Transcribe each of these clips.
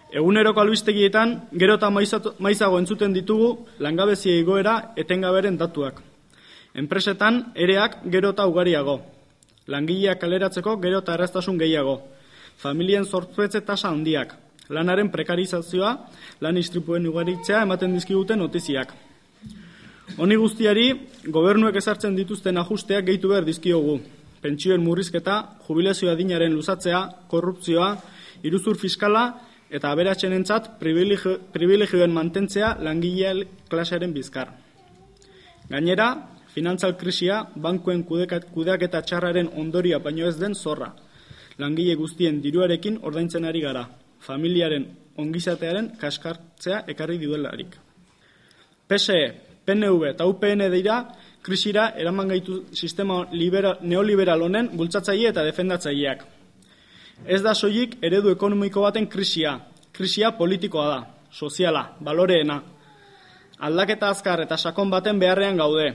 Eguneroko albistegietan gero eta maizago entzuten ditugu langabezia igoera etengaberen datuak. Enpresetan ereak gero eta ugariago. Langileak kaleratzeko gero eta erraztasun gehiago. Familien zorpetze tasa handiak. Lanaren prekarizazioa, lan istripuen ugaritzea ematen dizkiguten notiziak. Honi guztiari, gobernuek ezartzen dituzten ajusteak gehitu behar dizkiogu. Pentsioen murrizketa, jubilazio adinaren luzatzea, korrupzioa, iruzur fiskala eta aberatsenentzat privilegioen mantentzea langile klasearen bizkar. Gainera, finantzal krisia, bankuen kudeaketa txarraren ondoria baino ez den zorra. Langile guztien diruarekin ordaintzen ari gara. Familiaren ongizatearen kaskartzea ekarri duelarik. PSE, PNV eta UPN dira krisira eraman gaitu sistema neoliberal honen bultzatzaile eta defendatzaileak. Ez da soilik eredu ekonomiko baten krisia politikoa da, soziala, baloreena. Aldaketa azkar eta sakon baten beharrean gaude.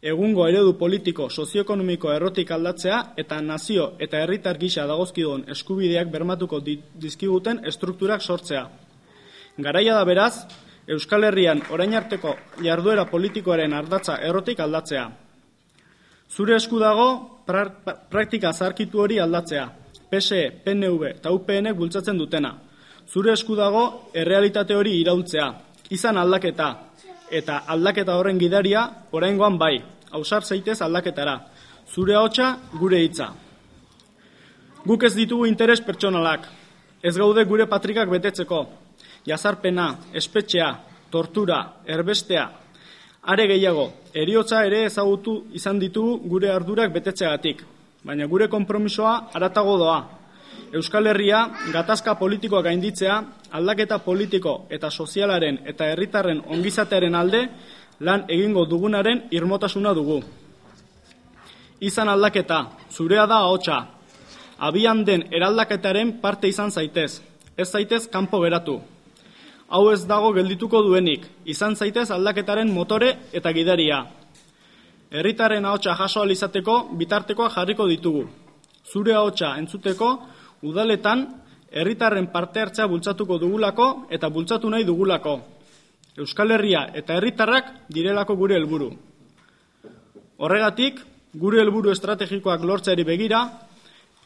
Egungo eredu politiko, sozioekonomiko errotik aldatzea eta nazio eta herritar gisa dagozkidon eskubideak bermatuko dizkiguten estrukturak sortzea. Garaia da beraz, Euskal Herrian orain arteko jarduera politikoaren ardatza errotik aldatzea. Zure esku dago praktika zaharkitu hori aldatzea. PSE, PNV eta UPN bultzatzen dutena. Zure esku dago errealitate hori iraultzea. Izan aldaketa. Eta aldaketa horren gidaria, oraingoan bai, ausar zaitez aldaketara. Zure ahotsa, gure hitza. Guk ez ditugu interes pertsonalak. Ez gaude gure patrikak betetzeko. Jazarpena, espetxea, tortura, erbestea. Are gehiago, heriotza ere ezagutu izan ditugu gure ardurak betetzeagatik. Baina gure konpromisoa haratago doa. Euskal Herria gatazka politikoa gainditzea, aldaketa politiko eta sozialaren eta herritarren ongizatearen alde lan egingo dugunaren irmotasuna dugu. Izan aldaketa, zurea da ahotsa. Abian den eraldaketaren parte izan zaitez. Ez zaitez kanpo geratu. Hau ez dago geldituko duenik. Izan zaitez aldaketaren motore eta gidaria. Herritarren ahotsa jaso ahal izateko bitartekoa jarriko ditugu. Zure ahotsa entzuteko udaletan herritarren parte hartzea bultzatuko dugulako eta bultzatu nahi dugulako. Euskal Herria eta herritarrak direlako gure helburu. Horregatik, gure helburu estrategikoak lortzeari begira,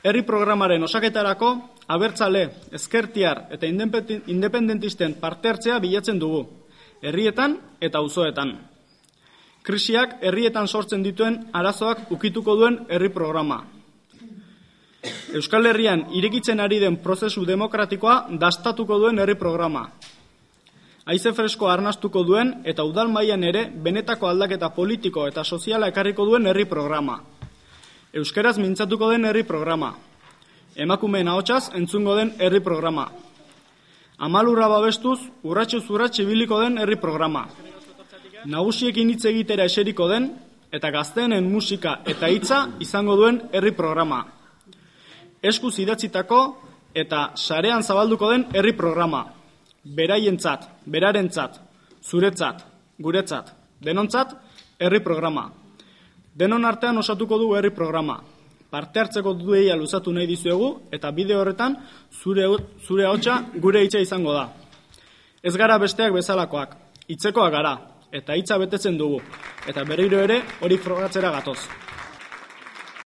herri programaren osaketarako abertzale, ezkertiar eta independentisten parte hartzea bilatzen dugu, herrietan eta auzoetan. Krisiak herrietan sortzen dituen arazoak ukituko duen herri programa. Euskal Herrian irekitzen ari den prozesu demokratikoa dastatuko duen herri programa. Haize freskoa arnastuko duen eta udal mailan ere benetako aldaketa politiko eta soziala ekarriko duen herri programa. Euskaraz mintzatuko den herri programa. Emakumeen ahotsaz entzungo den herri programa. Amalurra babestuz urratsuz urrats ibiliko den herri programa. Nagusiekin hitz egitera eseriko den eta gazteenen musika eta hitza izango duen herri programa. Eskuz idatzitako eta sarean zabalduko den herri programa. Beraientzat, berarentzat, zuretzat, guretzat, denontzat herri programa. Denon artean osatuko du herri programa. Parte hartzeko dueia luzatu nahi dizuegu eta bide horretan zure ahotsa gure hitza izango da. Ez gara besteak bezalakoak, hitzekoak gara eta hitza betetzen dugu eta berriro ere hori frogatzera gatoz.